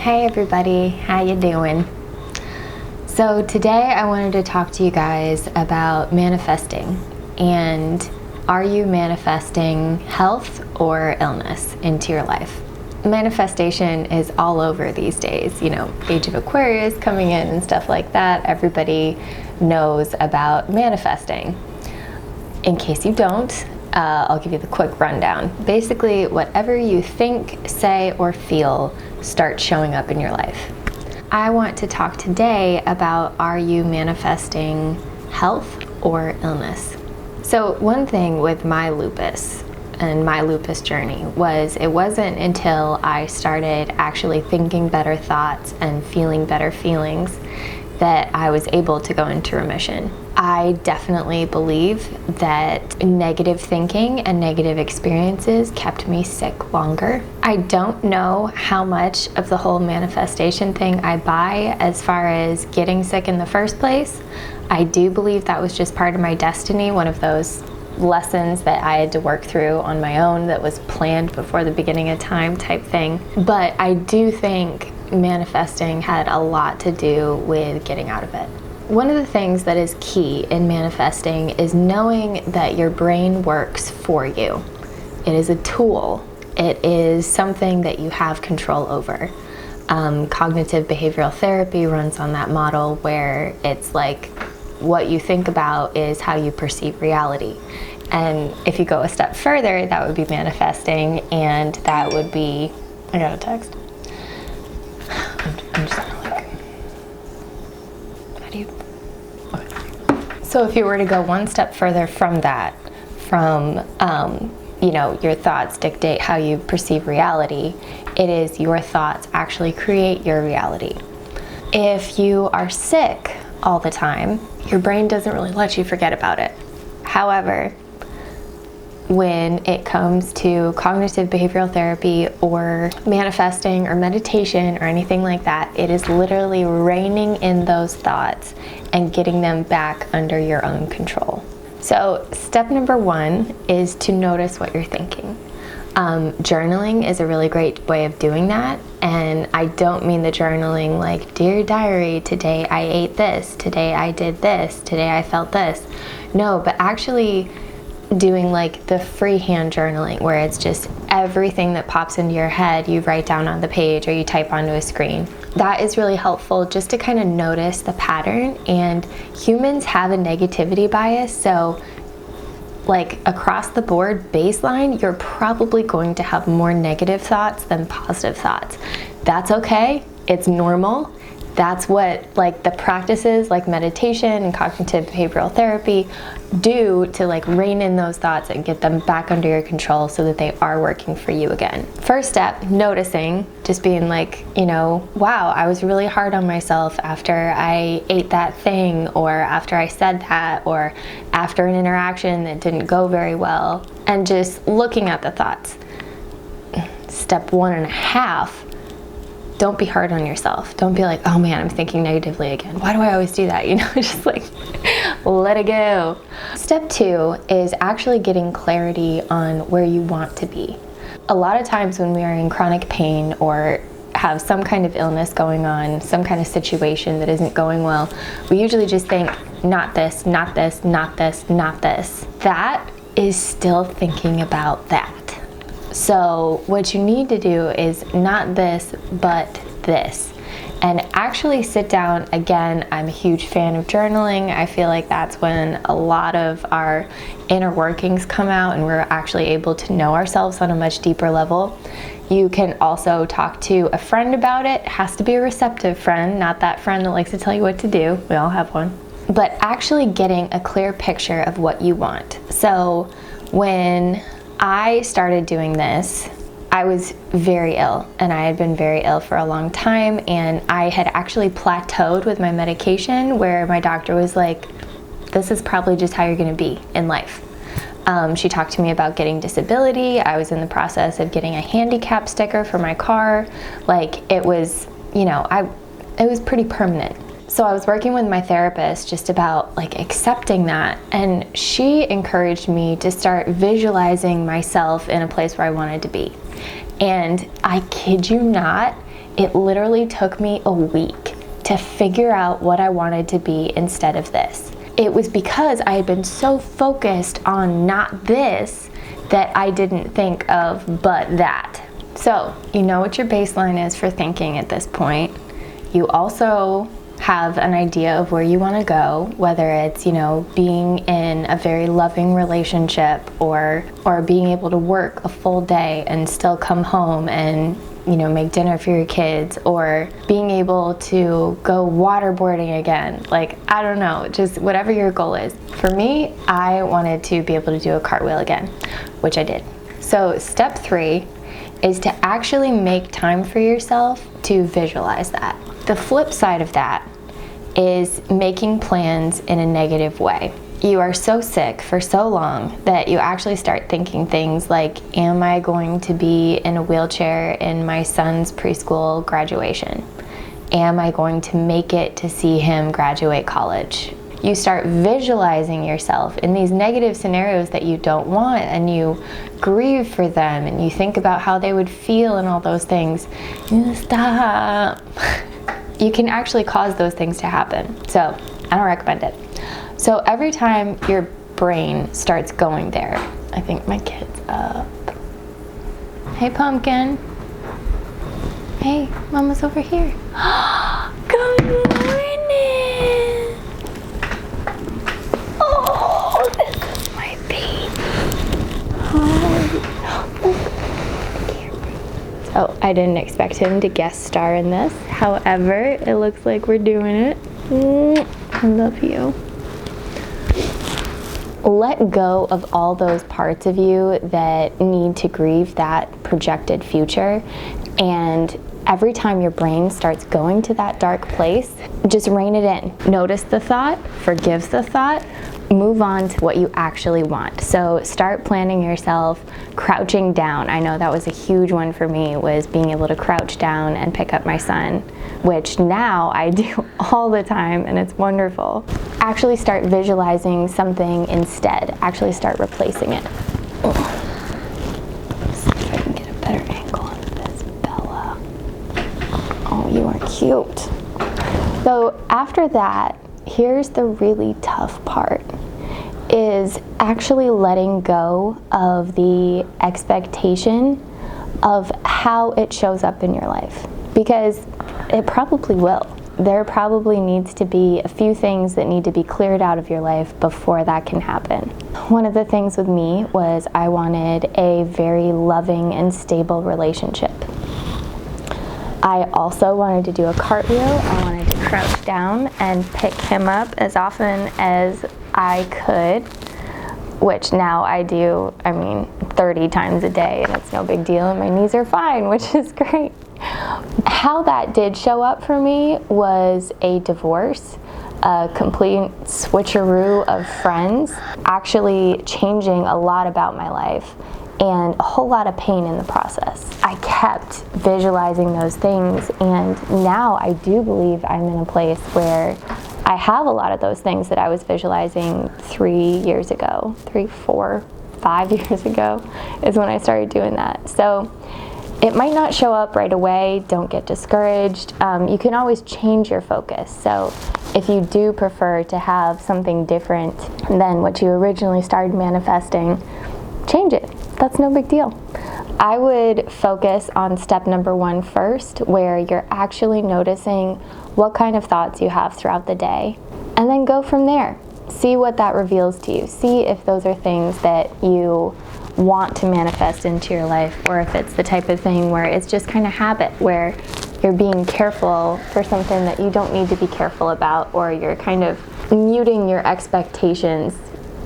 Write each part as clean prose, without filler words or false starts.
Hey everybody, how you doing? So today I wanted to talk to you guys about manifesting, and are you manifesting health or illness into your life? Manifestation is all over these days, Age of Aquarius coming in and stuff like that. Everybody knows about manifesting. In case you don't, I'll give you the quick rundown. Basically, whatever you think, say, or feel starts showing up in your life. I want to talk today about, are you manifesting health or illness? So one thing with my lupus and my lupus journey was, it wasn't until I started actually thinking better thoughts and feeling better feelings that I was able to go into remission. I definitely believe that negative thinking and negative experiences kept me sick longer. I don't know how much of the whole manifestation thing I buy as far as getting sick in the first place. I do believe that was just part of my destiny, one of those lessons that I had to work through on my own that was planned before the beginning of time type thing. But I do think manifesting had a lot to do with getting out of it. One of the things that is key in manifesting is knowing that your brain works for you. It is a tool. It is something that you have control over. Cognitive behavioral therapy runs on that model where it's like what you think about is how you perceive reality. And if you go a step further, that would be manifesting, and that would be, I got a text. I'm just gonna how do you, okay. So if you were to go one step further from that, from, your thoughts dictate how you perceive reality, it is your thoughts actually create your reality. If you are sick all the time, your brain doesn't really let you forget about it. However, when it comes to cognitive behavioral therapy or manifesting or meditation or anything like that, it is literally reining in those thoughts and getting them back under your own control. So step number one is to notice what you're thinking. Journaling is a really great way of doing that. And I don't mean the journaling like, dear diary, today I ate this, today I did this, today I felt this. No, but actually doing like the freehand journaling where it's just everything that pops into your head you write down on the page or you type onto a screen. That is really helpful just to kind of notice the pattern. And humans have a negativity bias, so like across the board baseline, you're probably going to have more negative thoughts than positive thoughts. That's okay, it's normal. That's what like the practices like meditation and cognitive behavioral therapy do to like rein in those thoughts and get them back under your control so that they are working for you again. First step, noticing, just being like, wow, I was really hard on myself after I ate that thing, or after I said that, or after an interaction that didn't go very well, and just looking at the thoughts. Step 1.5, don't be hard on yourself. Don't be like, oh man, I'm thinking negatively again. Why do I always do that? Just like, let it go. Step 2 is actually getting clarity on where you want to be. A lot of times when we are in chronic pain or have some kind of illness going on, some kind of situation that isn't going well, we usually just think, not this, not this, not this, not this. That is still thinking about that. So what you need to do is not this, but this. And actually sit down. Again, I'm a huge fan of journaling. I feel like that's when a lot of our inner workings come out and we're actually able to know ourselves on a much deeper level. You can also talk to a friend about it. It has to be a receptive friend, not that friend that likes to tell you what to do. We all have one. But actually getting a clear picture of what you want. So when I started doing this, I was very ill, and I had been very ill for a long time, and I had actually plateaued with my medication where my doctor was like, this is probably just how you're gonna be in life. She talked to me about getting disability. I was in the process of getting a handicap sticker for my car. Like it was, it was pretty permanent. So I was working with my therapist just about like accepting that, and she encouraged me to start visualizing myself in a place where I wanted to be. And I kid you not, It literally took me a week to figure out what I wanted to be instead of this. It was because I had been so focused on not this that I didn't think of but that. So, you know what your baseline is for thinking at this point. You also have an idea of where you want to go, whether it's, being in a very loving relationship or being able to work a full day and still come home and make dinner for your kids, or being able to go waterboarding again. Like, I don't know, just whatever your goal is. For me, I wanted to be able to do a cartwheel again, which I did. So step 3 is to actually make time for yourself to visualize that. The flip side of that is making plans in a negative way. You are so sick for so long that you actually start thinking things like, am I going to be in a wheelchair in my son's preschool graduation? Am I going to make it to see him graduate college? You start visualizing yourself in these negative scenarios that you don't want, and you grieve for them, and you think about how they would feel and all those things. Stop. You can actually cause those things to happen. So I don't recommend it. So every time your brain starts going there, I think my kid's up. Hey, Pumpkin. Hey, Mama's over here. Good morning. Oh, this is my baby. So I didn't expect him to guest star in this. However, it looks like we're doing it. I love you. Let go of all those parts of you that need to grieve that projected future, and every time your brain starts going to that dark place, just rein it in. Notice the thought, forgive the thought, move on to what you actually want. So start planning yourself crouching down. I know that was a huge one for me, was being able to crouch down and pick up my son, which now I do all the time, and it's wonderful. Actually start visualizing something instead. Actually start replacing it. Let's see if I can get a better angle on this Bella. Oh, you are cute. So after that, here's the really tough part, is actually letting go of the expectation of how it shows up in your life, because it probably will. There probably needs to be a few things that need to be cleared out of your life before that can happen. One of the things with me was I wanted a very loving and stable relationship. I also wanted to do a cartwheel. I wanted to crouch down and pick him up as often as I could, which now I do, 30 times a day, and it's no big deal, and my knees are fine, which is great. How that did show up for me was a divorce, a complete switcheroo of friends, actually changing a lot about my life, and a whole lot of pain in the process. I kept visualizing those things, and now I do believe I'm in a place where I have a lot of those things that I was visualizing 3 years ago, 3, 4, 5 years ago is when I started doing that. So it might not show up right away. Don't get discouraged. You can always change your focus. So if you do prefer to have something different than what you originally started manifesting, change it. That's no big deal. I would focus on step number 1 first, where you're actually noticing what kind of thoughts you have throughout the day, and then go from there. See what that reveals to you. See if those are things that you want to manifest into your life, or if it's the type of thing where it's just kind of habit, where you're being careful for something that you don't need to be careful about, or you're kind of muting your expectations.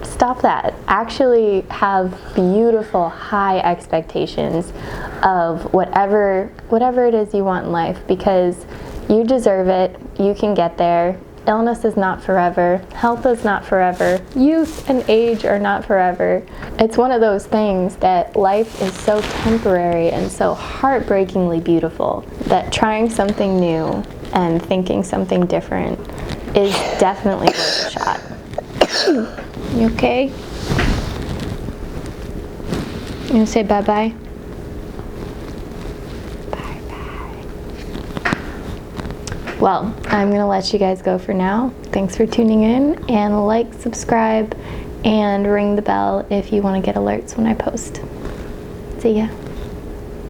Stop that. Actually have beautiful, high expectations of whatever it is you want in life, because you deserve it. You can get there. Illness is not forever. Health is not forever. Youth and age are not forever. It's one of those things that life is so temporary and so heartbreakingly beautiful that trying something new and thinking something different is definitely worth a shot. You okay? You gonna say bye-bye? Bye-bye. Well, I'm going to let you guys go for now. Thanks for tuning in, and like, subscribe, and ring the bell if you want to get alerts when I post. See ya.